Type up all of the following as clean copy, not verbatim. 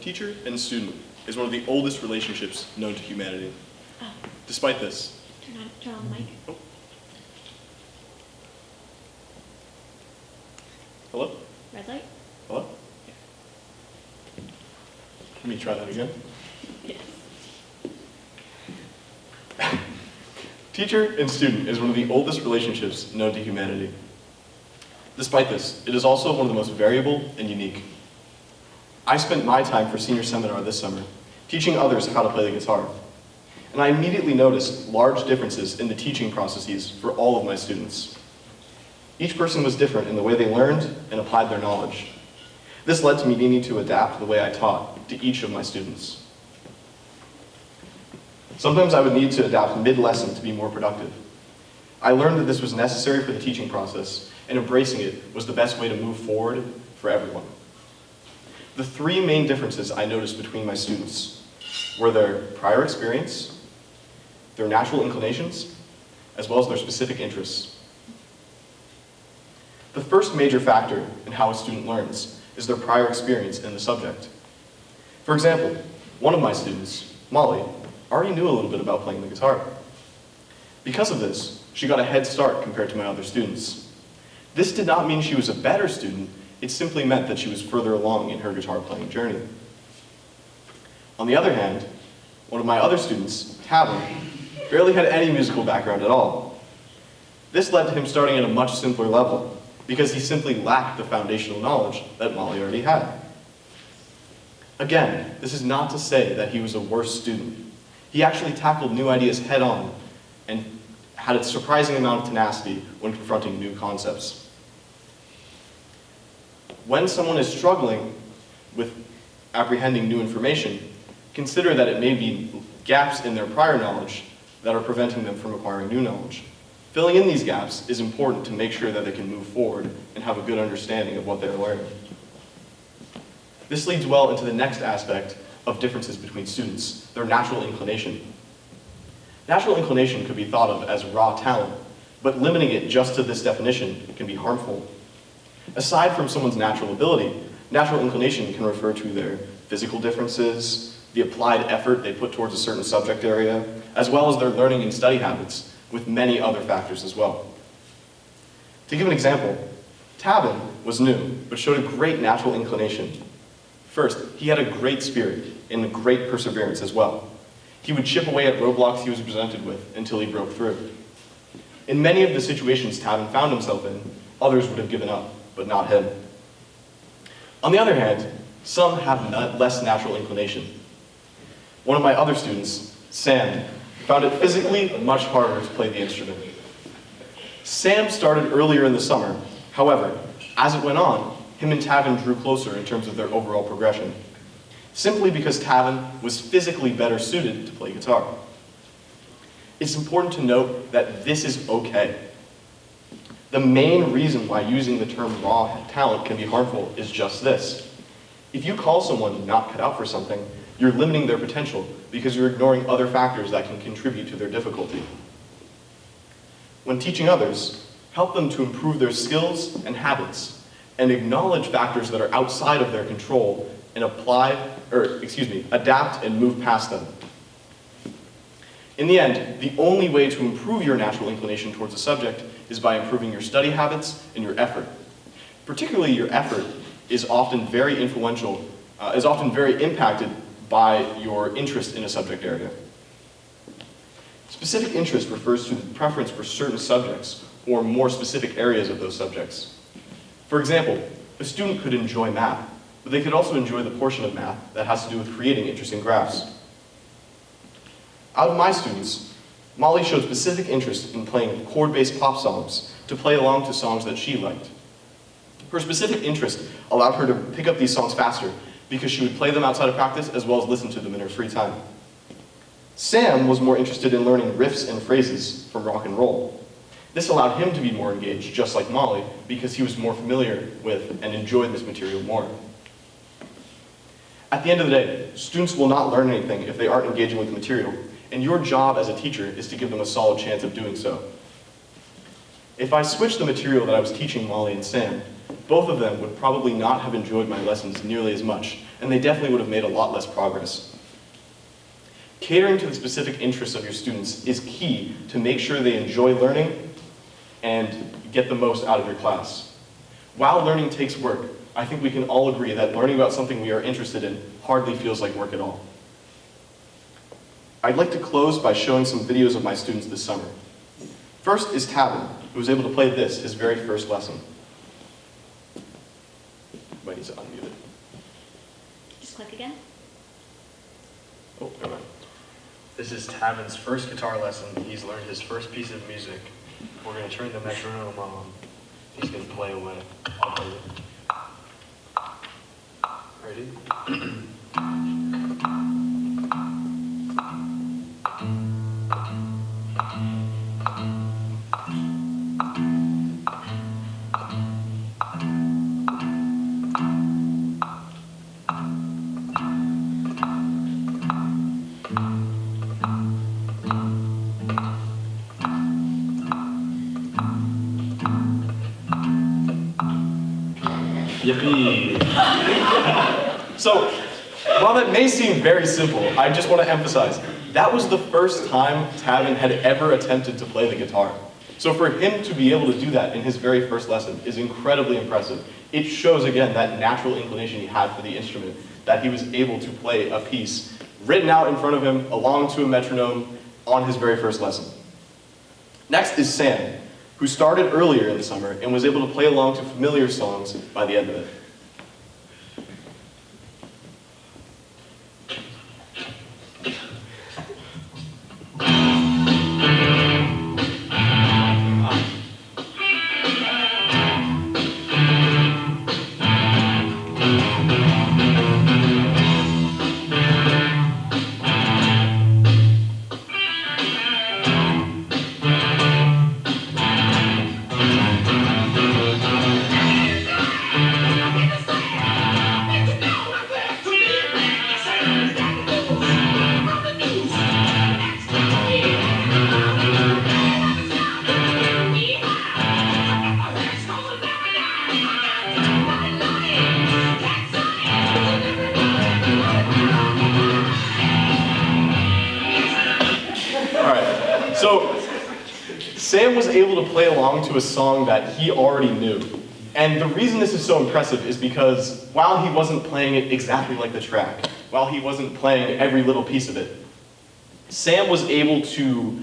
Teacher and student is one of the oldest relationships known to humanity. Despite this, Turn on the mic. oh. Hello? Red light? Hello? Let me try that again. Yes. Teacher and student is one of the oldest relationships known to humanity. Despite this, it is also one of the most variable and unique. I spent my time for senior seminar this summer teaching others how to play the guitar. And I immediately noticed large differences in the teaching processes for all of my students. Each person was different in the way they learned and applied their knowledge. This led to me needing to adapt the way I taught to each of my students. Sometimes I would need to adapt mid-lesson to be more productive. I learned that this was necessary for the teaching process, and embracing it was the best way to move forward for everyone. The three main differences I noticed between my students were their prior experience, their natural inclinations, as well as their specific interests. The first major factor in how a student learns is their prior experience in the subject. For example, one of my students, Molly, already knew a little bit about playing the guitar. Because of this, she got a head start compared to my other students. This did not mean she was a better student, it simply meant that she was further along in her guitar playing journey. On the other hand, one of my other students, Tavin, barely had any musical background at all. This led to him starting at a much simpler level, because he simply lacked the foundational knowledge that Molly already had. Again, this is not to say that he was a worse student. He actually tackled new ideas head on and had a surprising amount of tenacity when confronting new concepts. When someone is struggling with apprehending new information, consider that it may be gaps in their prior knowledge that are preventing them from acquiring new knowledge. Filling in these gaps is important to make sure that they can move forward and have a good understanding of what they're learning. This leads well into the next aspect of differences between students, their natural inclination. Natural inclination could be thought of as raw talent, but limiting it just to this definition can be harmful. Aside from someone's natural ability, natural inclination can refer to their physical differences, the applied effort they put towards a certain subject area, as well as their learning and study habits, with many other factors as well. To give an example, Tavin was new, but showed a great natural inclination. First, he had a great spirit and a great perseverance as well. He would chip away at roadblocks he was presented with until he broke through. In many of the situations Tavin found himself in, others would have given up, but not him. On the other hand, some have less natural inclination. One of my other students, Sam, found it physically much harder to play the instrument. Sam started earlier in the summer. However, as it went on, him and Tavin drew closer in terms of their overall progression, simply because Tavin was physically better suited to play guitar. It's important to note that this is okay. The main reason why using the term raw talent can be harmful is just this. If you call someone not cut out for something, you're limiting their potential because you're ignoring other factors that can contribute to their difficulty. When teaching others, help them to improve their skills and habits and acknowledge factors that are outside of their control and adapt and move past them. In the end, the only way to improve your natural inclination towards a subject is by improving your study habits and your effort. Particularly your effort is often very influential, is often very impacted by your interest in a subject area. Specific interest refers to the preference for certain subjects or more specific areas of those subjects. For example, a student could enjoy math, but they could also enjoy the portion of math that has to do with creating interesting graphs. Out of my students, Molly showed specific interest in playing chord-based pop songs to play along to songs that she liked. Her specific interest allowed her to pick up these songs faster because she would play them outside of practice as well as listen to them in her free time. Sam was more interested in learning riffs and phrases from rock and roll. This allowed him to be more engaged, just like Molly, because he was more familiar with and enjoyed this material more. At the end of the day, students will not learn anything if they aren't engaging with the material, and your job as a teacher is to give them a solid chance of doing so. If I switched the material that I was teaching Molly and Sam, both of them would probably not have enjoyed my lessons nearly as much, and they definitely would have made a lot less progress. Catering to the specific interests of your students is key to make sure they enjoy learning and get the most out of your class. While learning takes work, I think we can all agree that learning about something we are interested in hardly feels like work at all. I'd like to close by showing some videos of my students this summer. First is Tavin, who was able to play this, his very first lesson. Might need to unmute it. Just click again. Oh, never mind. This is Tavin's first guitar lesson. He's learned his first piece of music. We're going to turn the metronome on. He's going to play away. I'll play it. Ready? Yippee! So, while that may seem very simple, I just want to emphasize, that was the first time Tavin had ever attempted to play the guitar. So for him to be able to do that in his very first lesson is incredibly impressive. It shows, again, that natural inclination he had for the instrument, that he was able to play a piece written out in front of him, along to a metronome, on his very first lesson. Next is Sam, who started earlier in the summer and was able to play along to familiar songs by the end of it. So, Sam was able to play along to a song that he already knew. And the reason this is so impressive is because while he wasn't playing it exactly like the track, while he wasn't playing every little piece of it, Sam was able to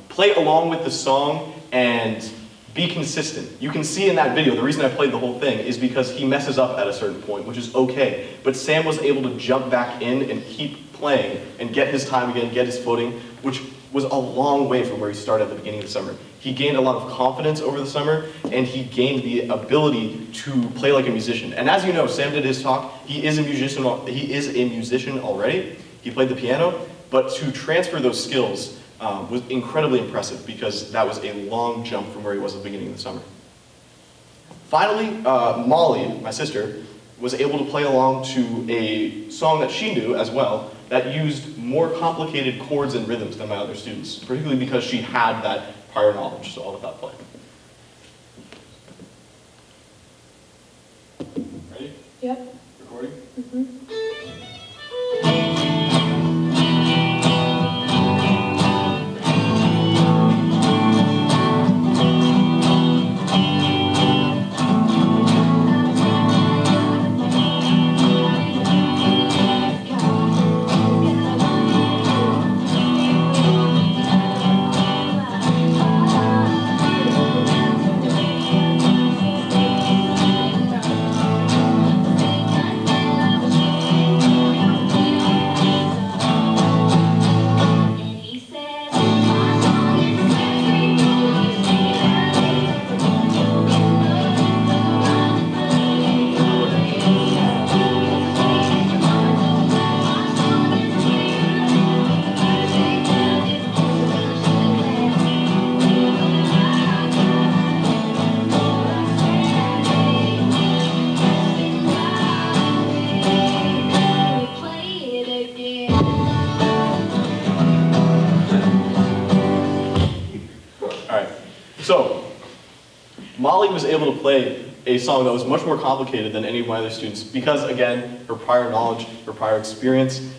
play along with the song and be consistent. You can see in that video, the reason I played the whole thing is because he messes up at a certain point, which is okay. But Sam was able to jump back in and keep playing and get his time again, get his footing, which was a long way from where he started at the beginning of the summer. He gained a lot of confidence over the summer, and he gained the ability to play like a musician. And as you know, Sam did his talk, he is a musician already. He played the piano, but to transfer those skills was incredibly impressive because that was a long jump from where he was at the beginning of the summer. Finally, Molly, my sister, was able to play along to a song that she knew as well that used more complicated chords and rhythms than my other students, particularly because she had that prior knowledge, so I'll let that play. Ready? Yep. Recording? Mm-hmm. So, Molly was able to play a song that was much more complicated than any of my other students because, again, her prior knowledge, her prior experience,